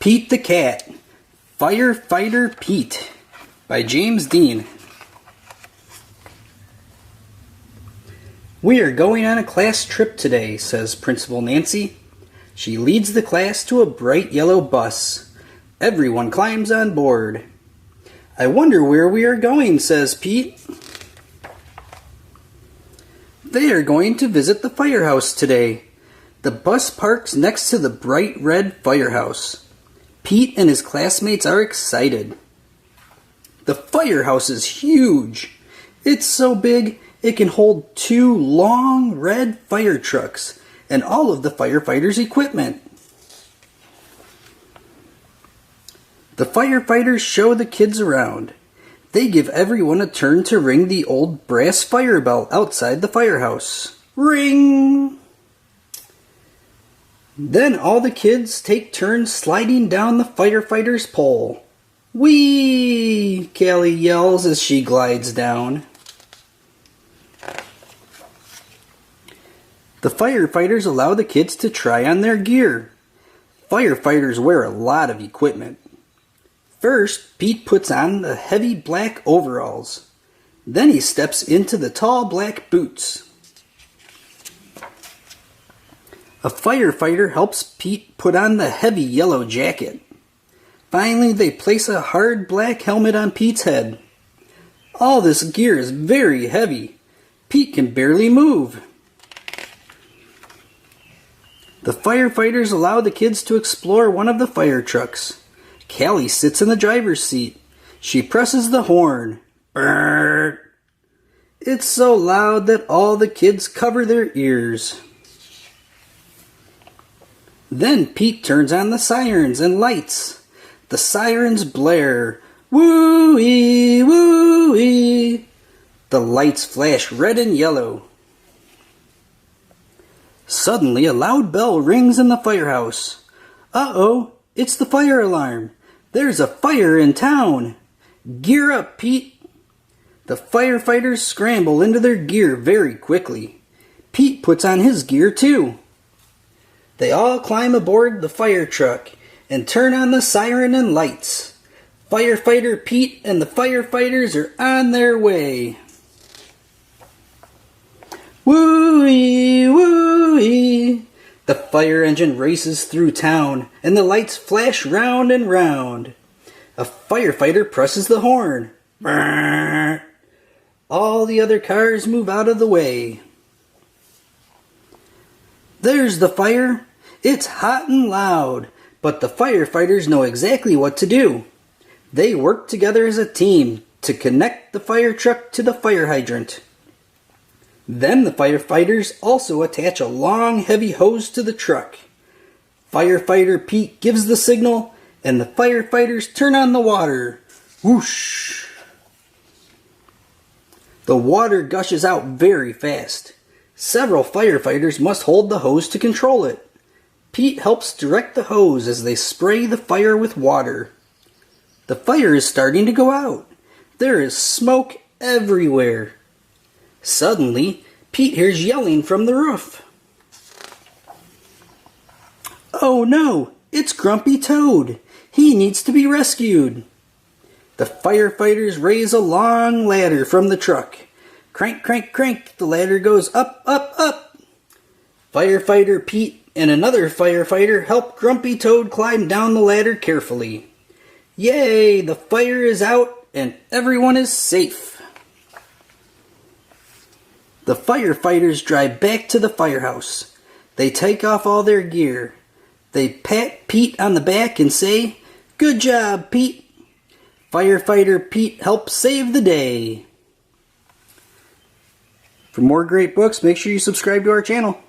Pete the Cat, Firefighter Pete by James Dean. We are going on a class trip today, says Principal Nancy. She leads the class to a bright yellow bus. Everyone climbs on board. I wonder where we are going, says Pete. They are going to visit the firehouse today. The bus parks next to the bright red firehouse. Pete and his classmates are excited. The firehouse is huge. It's so big it can hold 2 long red fire trucks and all of the firefighters' equipment. The firefighters show the kids around. They give everyone a turn to ring the old brass fire bell outside the firehouse. Ring! Then all the kids take turns sliding down the firefighter's pole. Whee! Callie yells as she glides down. The firefighters allow the kids to try on their gear. Firefighters wear a lot of equipment. First, Pete puts on the heavy black overalls. Then he steps into the tall black boots. A firefighter helps Pete put on the heavy yellow jacket. Finally, they place a hard black helmet on Pete's head. All this gear is very heavy. Pete can barely move. The firefighters allow the kids to explore one of the fire trucks. Callie sits in the driver's seat. She presses the horn. Brrr. It's so loud that all the kids cover their ears. Then Pete turns on the sirens and lights. The sirens blare. Woo-ee, woo-ee. The lights flash red and yellow. Suddenly a loud bell rings in the firehouse. Uh-oh, it's the fire alarm. There's a fire in town. Gear up, Pete. The firefighters scramble into their gear very quickly. Pete puts on his gear too. They all climb aboard the fire truck and turn on the siren and lights. Firefighter Pete and the firefighters are on their way. Woo-ee, woo-ee. The fire engine races through town and the lights flash round and round. A firefighter presses the horn. Brrr. All the other cars move out of the way. There's the fire. It's hot and loud, but the firefighters know exactly what to do. They work together as a team to connect the fire truck to the fire hydrant. Then the firefighters also attach a long, heavy hose to the truck. Firefighter Pete gives the signal, and the firefighters turn on the water. Whoosh! The water gushes out very fast. Several firefighters must hold the hose to control it. Pete helps direct the hose as they spray the fire with water. The fire is starting to go out. There is smoke everywhere. Suddenly, Pete hears yelling from the roof. Oh no, it's Grumpy Toad. He needs to be rescued. The firefighters raise a long ladder from the truck. Crank, crank, crank, the ladder goes up, up, up. Firefighter Pete and another firefighter help Grumpy Toad climb down the ladder carefully. Yay, the fire is out and everyone is safe. The firefighters drive back to the firehouse. They take off all their gear. They pat Pete on the back and say, "Good job, Pete." Firefighter Pete helps save the day. For more great books, make sure you subscribe to our channel.